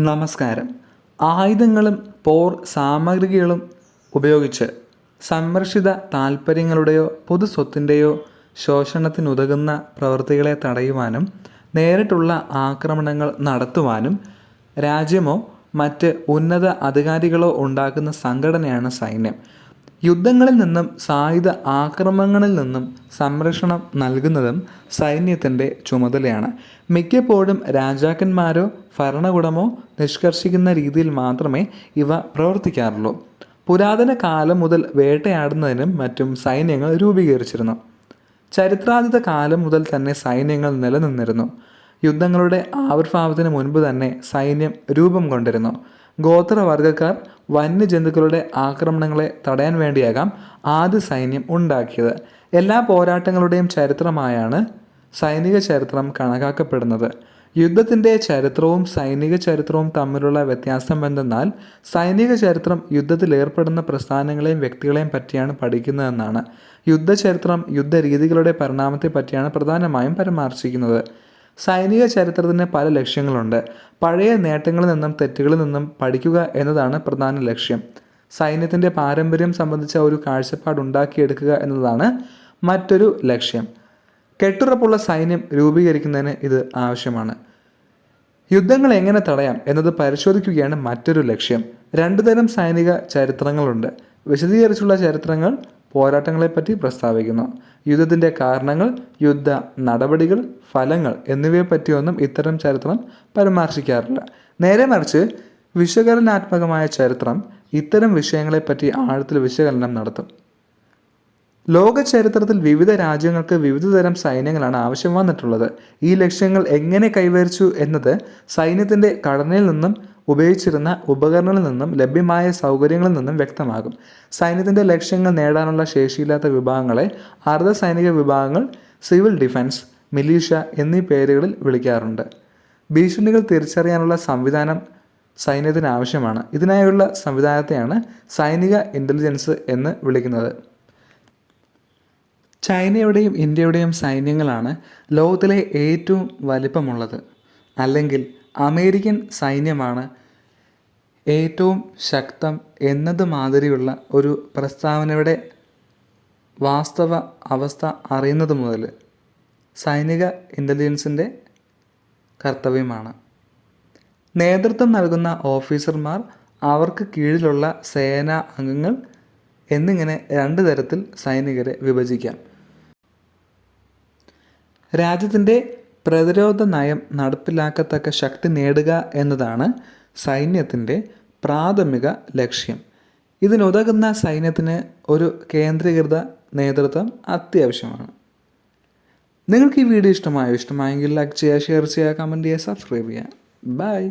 നമസ്കാരം. ആയുധങ്ങളും പോർ സാമഗ്രികളും ഉപയോഗിച്ച് സംരക്ഷിത താൽപ്പര്യങ്ങളുടെയോ പൊതുസ്വത്തിൻ്റെയോ ശോഷണത്തിനുതകുന്ന പ്രവൃത്തികളെ തടയുവാനും നേരിട്ടുള്ള ആക്രമണങ്ങൾ നടത്തുവാനും രാജ്യമോ മറ്റ് ഉന്നത അധികാരികളോ ഉണ്ടാക്കുന്ന സംഘടനയാണ് സൈന്യം. യുദ്ധങ്ങളിൽ നിന്നും സായുധ ആക്രമണങ്ങളിൽ നിന്നും സംരക്ഷണം നൽകുന്നതും സൈന്യത്തിൻ്റെ ചുമതലയാണ്. മിക്കപ്പോഴും രാജാക്കന്മാരോ ഭരണകൂടമോ നിഷ്കർഷിക്കുന്ന രീതിയിൽ മാത്രമേ ഇവ പ്രവർത്തിക്കാറുള്ളൂ. പുരാതന കാലം മുതൽ വേട്ടയാടുന്നതിനും മറ്റും സൈന്യങ്ങൾ രൂപീകരിച്ചിരുന്നു. ചരിത്രാതീത കാലം മുതൽ തന്നെ സൈന്യങ്ങൾ നിലനിന്നിരുന്നു. യുദ്ധങ്ങളുടെ ആവിർഭാവത്തിന് മുൻപ് തന്നെ സൈന്യം രൂപം കൊണ്ടിരുന്നു. ഗോത്രവർഗക്കാർ വന്യജന്തുക്കളുടെ ആക്രമണങ്ങളെ തടയാൻ വേണ്ടിയാകാം ആദ്യ സൈന്യം ഉണ്ടാക്കിയത്. എല്ലാ പോരാട്ടങ്ങളുടെയും ചരിത്രമായാണ് സൈനിക ചരിത്രം കണക്കാക്കപ്പെടുന്നത്. യുദ്ധത്തിൻ്റെ ചരിത്രവും സൈനിക ചരിത്രവും തമ്മിലുള്ള വ്യത്യാസം എന്തെന്നാൽ സൈനിക ചരിത്രം യുദ്ധത്തിൽ ഏർപ്പെടുന്ന പ്രസ്ഥാനങ്ങളെയും വ്യക്തികളെയും പറ്റിയാണ് പഠിക്കുന്നതെന്നാണ്. യുദ്ധചരിത്രം യുദ്ധരീതികളുടെ പരിണാമത്തെ പറ്റിയാണ് പ്രധാനമായും പരാമർശിക്കുന്നത്. സൈനിക ചരിത്രത്തിന് പല ലക്ഷ്യങ്ങളുണ്ട്. പഴയ നേട്ടങ്ങളിൽ നിന്നും തെറ്റുകളിൽ നിന്നും പഠിക്കുക എന്നതാണ് പ്രധാന ലക്ഷ്യം. സൈന്യത്തിൻ്റെ പാരമ്പര്യം സംബന്ധിച്ച ഒരു കാഴ്ചപ്പാടുണ്ടാക്കിയെടുക്കുക എന്നതാണ് മറ്റൊരു ലക്ഷ്യം. കെട്ടുറപ്പുള്ള സൈന്യം രൂപീകരിക്കുന്നതിന് ഇത് ആവശ്യമാണ്. യുദ്ധങ്ങൾ എങ്ങനെ തടയാം എന്നത് പരിശോധിക്കുകയാണ് മറ്റൊരു ലക്ഷ്യം. രണ്ടു തരം സൈനിക ചരിത്രങ്ങളുണ്ട്. വിശദീകരിച്ചുള്ള ചരിത്രങ്ങൾ പോരാട്ടങ്ങളെപ്പറ്റി പ്രസ്താവിക്കുന്നു. യുദ്ധത്തിൻ്റെ കാരണങ്ങൾ, യുദ്ധ നടപടികൾ, ഫലങ്ങൾ എന്നിവയെപ്പറ്റിയൊന്നും ഇത്തരം ചരിത്രം പരാമർശിക്കാറില്ല. നേരെ മറിച്ച് വിശകലനാത്മകമായ ചരിത്രം ഇത്തരം വിഷയങ്ങളെപ്പറ്റി ആഴത്തിൽ വിശകലനം നടത്തും. ലോക ചരിത്രത്തിൽ വിവിധ രാജ്യങ്ങൾക്ക് വിവിധ തരം സൈന്യങ്ങളാണ് ആവശ്യം വന്നിട്ടുള്ളത്. ഈ ലക്ഷ്യങ്ങൾ എങ്ങനെ കൈവരിച്ചു എന്നത് സൈന്യത്തിൻ്റെ ഘടനയിൽ നിന്നും ഉപയോഗിച്ചിരുന്ന ഉപകരണങ്ങളിൽ നിന്നും ലഭ്യമായ സൗകര്യങ്ങളിൽ നിന്നും വ്യക്തമാകും. സൈന്യത്തിൻ്റെ ലക്ഷ്യങ്ങൾ നേടാനുള്ള ശേഷിയില്ലാത്ത വിഭാഗങ്ങളെ അർദ്ധ സൈനിക വിഭാഗങ്ങൾ, സിവിൽ ഡിഫൻസ്, മിലീഷ്യ എന്നീ പേരുകളിൽ വിളിക്കാറുണ്ട്. ഭീഷണികൾ തിരിച്ചറിയാനുള്ള സംവിധാനം സൈന്യത്തിന് ആവശ്യമാണ്. ഇതിനായുള്ള സംവിധാനത്തെയാണ് സൈനിക ഇൻ്റലിജൻസ് എന്ന് വിളിക്കുന്നത്. ചൈനയുടെയും ഇന്ത്യയുടെയും സൈന്യങ്ങളാണ് ലോകത്തിലെ ഏറ്റവും വലിപ്പമുള്ളത്. അല്ലെങ്കിൽ അമേരിക്കൻ സൈന്യമാണ് ഏറ്റവും ശക്തം എന്നത് മാതിരിയുള്ള ഒരു പ്രസ്താവനയുടെ വാസ്തവ അവസ്ഥ അറിയുന്നത് മുതൽ സൈനിക ഇൻ്റലിജൻസിൻ്റെ കർത്തവ്യമാണ്. നേതൃത്വം നൽകുന്ന ഓഫീസർമാർ, അവർക്ക് കീഴിലുള്ള സേനാ അംഗങ്ങൾ എന്നിങ്ങനെ രണ്ട് തരത്തിൽ സൈനികരെ വിഭജിക്കാം. രാജ്യത്തിൻ്റെ പ്രതിരോധ നയം നടപ്പിലാക്കത്തക്ക ശക്തി നേടുക എന്നതാണ് സൈന്യത്തിൻ്റെ പ്രാഥമിക ലക്ഷ്യം. ഇതിനുതകുന്ന സൈന്യത്തിന് ഒരു കേന്ദ്രീകൃത നേതൃത്വം അത്യാവശ്യമാണ്. നിങ്ങൾക്ക് ഈ വീഡിയോ ഇഷ്ടമായെങ്കിൽ ലൈക്ക് ചെയ്യുക, ഷെയർ ചെയ്യുക, കമൻറ്റ് ചെയ്യുക, സബ്സ്ക്രൈബ് ചെയ്യുക. ബൈ.